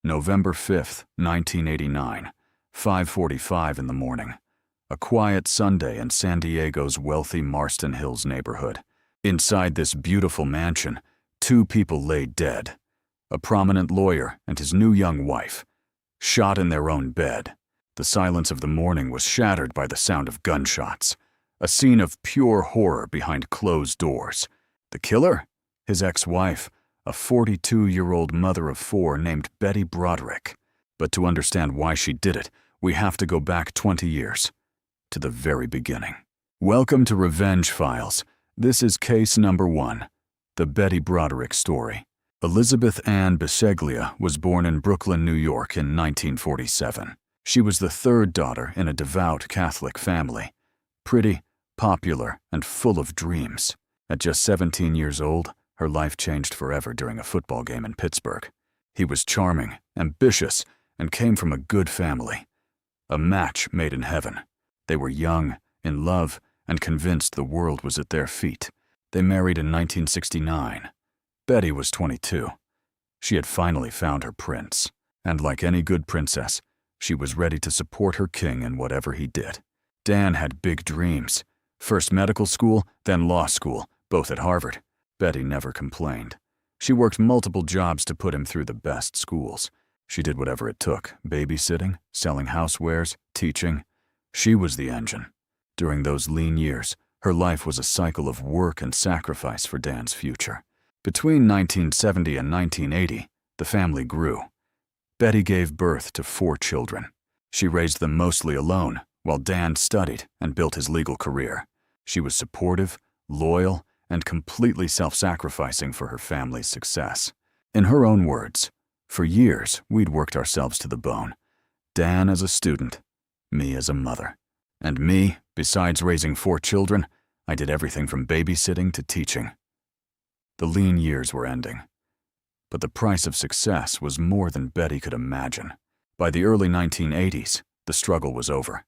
November 5th, 1989, 5:45 in the morning. A quiet Sunday in San Diego's wealthy Marston Hills neighborhood. Inside this beautiful mansion, two people lay dead. A prominent lawyer and his new young wife, shot in their own bed. The silence of the morning was shattered by the sound of gunshots. A scene of pure horror behind closed doors. The killer? His ex-wife, a 42-year-old mother of four named Betty Broderick. But to understand why she did it, we have to go back 20 years, to the very beginning. Welcome to Revenge Files. This is case number 1, the Betty Broderick story. Elizabeth Ann Bisceglia was born in Brooklyn, New York in 1947. She was the third daughter in a devout Catholic family. Pretty, popular, and full of dreams. At just 17 years old, her life changed forever during a football game in Pittsburgh. He was charming, ambitious, and came from a good family. A match made in heaven. They were young, in love, and convinced the world was at their feet. They married in 1969. Betty was 22. She had finally found her prince, and like any good princess, she was ready to support her king in whatever he did. Dan had big dreams. First medical school, then law school, both at Harvard. Betty never complained. She worked multiple jobs to put him through the best schools. She did whatever it took, babysitting, selling housewares, teaching. She was the engine. During those lean years, her life was a cycle of work and sacrifice for Dan's future. Between 1970 and 1980, the family grew. Betty gave birth to 4 children. She raised them mostly alone, while Dan studied and built his legal career. She was supportive, loyal, and completely self-sacrificing for her family's success. In her own words, "For years, we'd worked ourselves to the bone. Dan as a student, me as a mother. And me, besides raising 4 children, I did everything from babysitting to teaching." The lean years were ending. But the price of success was more than Betty could imagine. By the early 1980s, the struggle was over.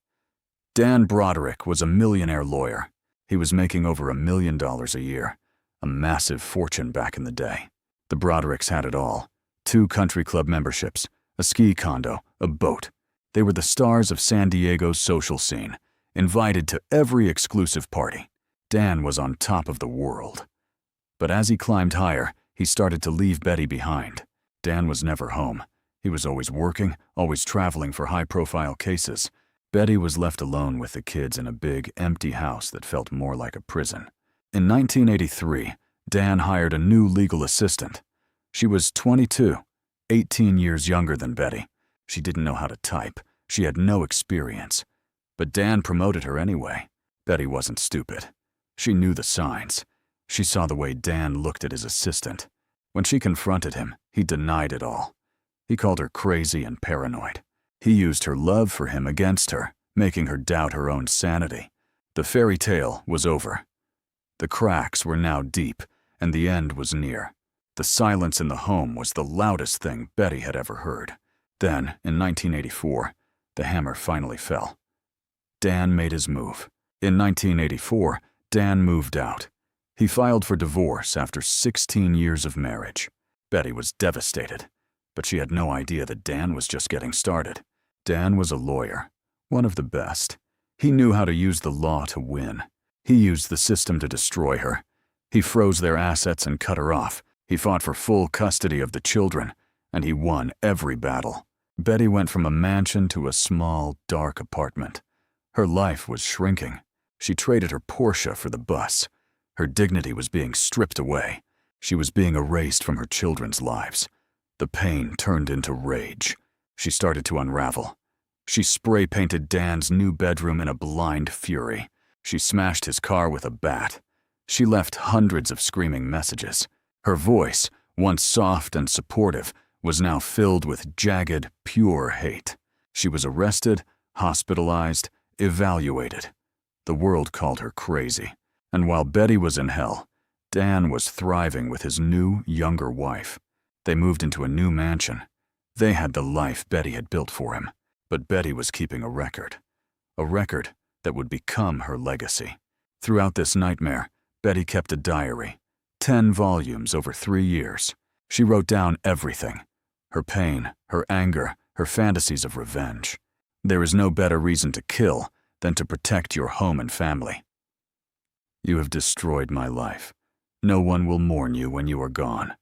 Dan Broderick was a millionaire lawyer. He was making over $1 million a year, a massive fortune back in the day. The Brodericks had it all: 2 country club memberships, a ski condo, a boat. They were the stars of San Diego's social scene, invited to every exclusive party. Dan was on top of the world. But as he climbed higher, he started to leave Betty behind. Dan was never home. He was always working, always traveling for high-profile cases. Betty was left alone with the kids in a big, empty house that felt more like a prison. In 1983, Dan hired a new legal assistant. She was 22, 18 years younger than Betty. She didn't know how to type. She had no experience. But Dan promoted her anyway. Betty wasn't stupid. She knew the signs. She saw the way Dan looked at his assistant. When she confronted him, he denied it all. He called her crazy and paranoid. He used her love for him against her, making her doubt her own sanity. The fairy tale was over. The cracks were now deep, and the end was near. The silence in the home was the loudest thing Betty had ever heard. Then, in 1984, the hammer finally fell. Dan made his move. In 1984, Dan moved out. He filed for divorce after 16 years of marriage. Betty was devastated, but she had no idea that Dan was just getting started. Dan was a lawyer, one of the best. He knew how to use the law to win. He used the system to destroy her. He froze their assets and cut her off. He fought for full custody of the children, and he won every battle. Betty went from a mansion to a small, dark apartment. Her life was shrinking. She traded her Porsche for the bus. Her dignity was being stripped away. She was being erased from her children's lives. The pain turned into rage. She started to unravel. She spray-painted Dan's new bedroom in a blind fury. She smashed his car with a bat. She left hundreds of screaming messages. Her voice, once soft and supportive, was now filled with jagged, pure hate. She was arrested, hospitalized, evaluated. The world called her crazy. And while Betty was in hell, Dan was thriving with his new, younger wife. They moved into a new mansion. They had the life Betty had built for him, but Betty was keeping a record that would become her legacy. Throughout this nightmare, Betty kept a diary, 10 volumes over 3 years. She wrote down everything: her pain, her anger, her fantasies of revenge. There is no better reason to kill than to protect your home and family. You have destroyed my life. No one will mourn you when you are gone.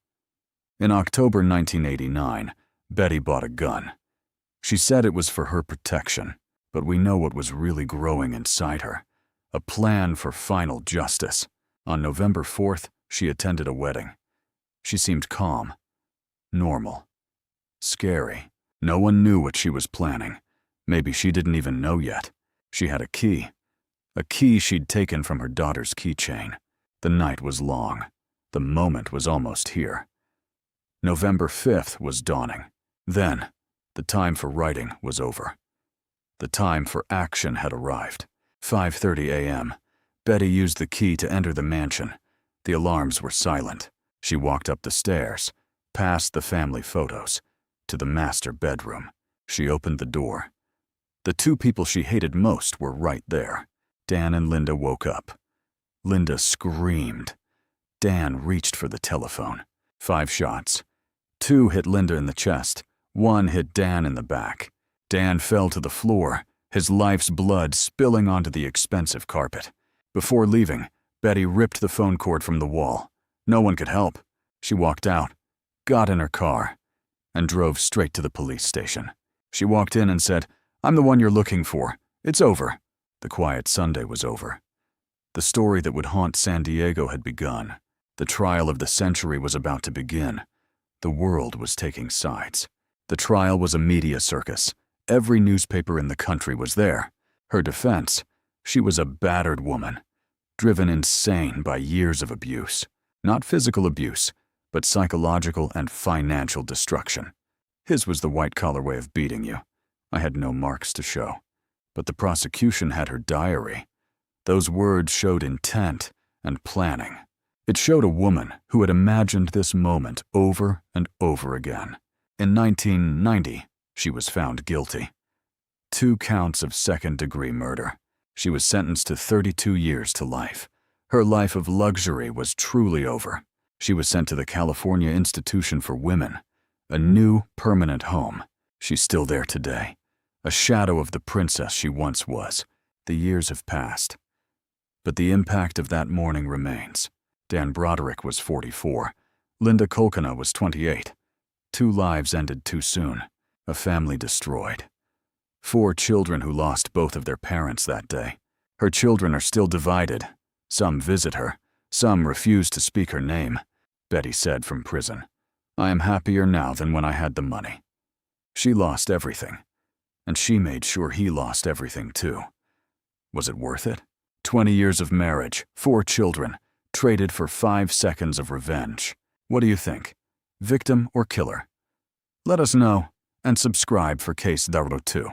In October 1989, Betty bought a gun. She said it was for her protection, but we know what was really growing inside her. A plan for final justice. On November 4th, she attended a wedding. She seemed calm, normal, scary. No one knew what she was planning. Maybe she didn't even know yet. She had a key she'd taken from her daughter's keychain. The night was long. The moment was almost here. November 5th was dawning. Then, the time for writing was over. The time for action had arrived. 5:30 a.m. Betty used the key to enter the mansion. The alarms were silent. She walked up the stairs, past the family photos, to the master bedroom. She opened the door. The two people she hated most were right there. Dan and Linda woke up. Linda screamed. Dan reached for the telephone. 5 shots. 2 hit Linda in the chest. 1 hit Dan in the back. Dan fell to the floor, his life's blood spilling onto the expensive carpet. Before leaving, Betty ripped the phone cord from the wall. No one could help. She walked out, got in her car, and drove straight to the police station. She walked in and said, "I'm the one you're looking for. It's over." The quiet Sunday was over. The story that would haunt San Diego had begun. The trial of the century was about to begin. The world was taking sides. The trial was a media circus. Every newspaper in the country was there. Her defense: she was a battered woman, driven insane by years of abuse. Not physical abuse, but psychological and financial destruction. His was the white-collar way of beating you. I had no marks to show. But the prosecution had her diary. Those words showed intent and planning. It showed a woman who had imagined this moment over and over again. In 1990, she was found guilty. 2 counts of second-degree murder. She was sentenced to 32 years to life. Her life of luxury was truly over. She was sent to the California Institution for Women, a new, permanent home. She's still there today, a shadow of the princess she once was. The years have passed. But the impact of that morning remains. Dan Broderick was 44. Linda Kolkena was 28. 2 lives ended too soon. A family destroyed. 4 children who lost both of their parents that day. Her children are still divided. Some visit her. Some refuse to speak her name. Betty said from prison, "I am happier now than when I had the money." She lost everything. And she made sure he lost everything too. Was it worth it? 20 years of marriage, 4 children, traded for 5 seconds of revenge. What do you think? Victim or killer? Let us know, and subscribe for Case 2.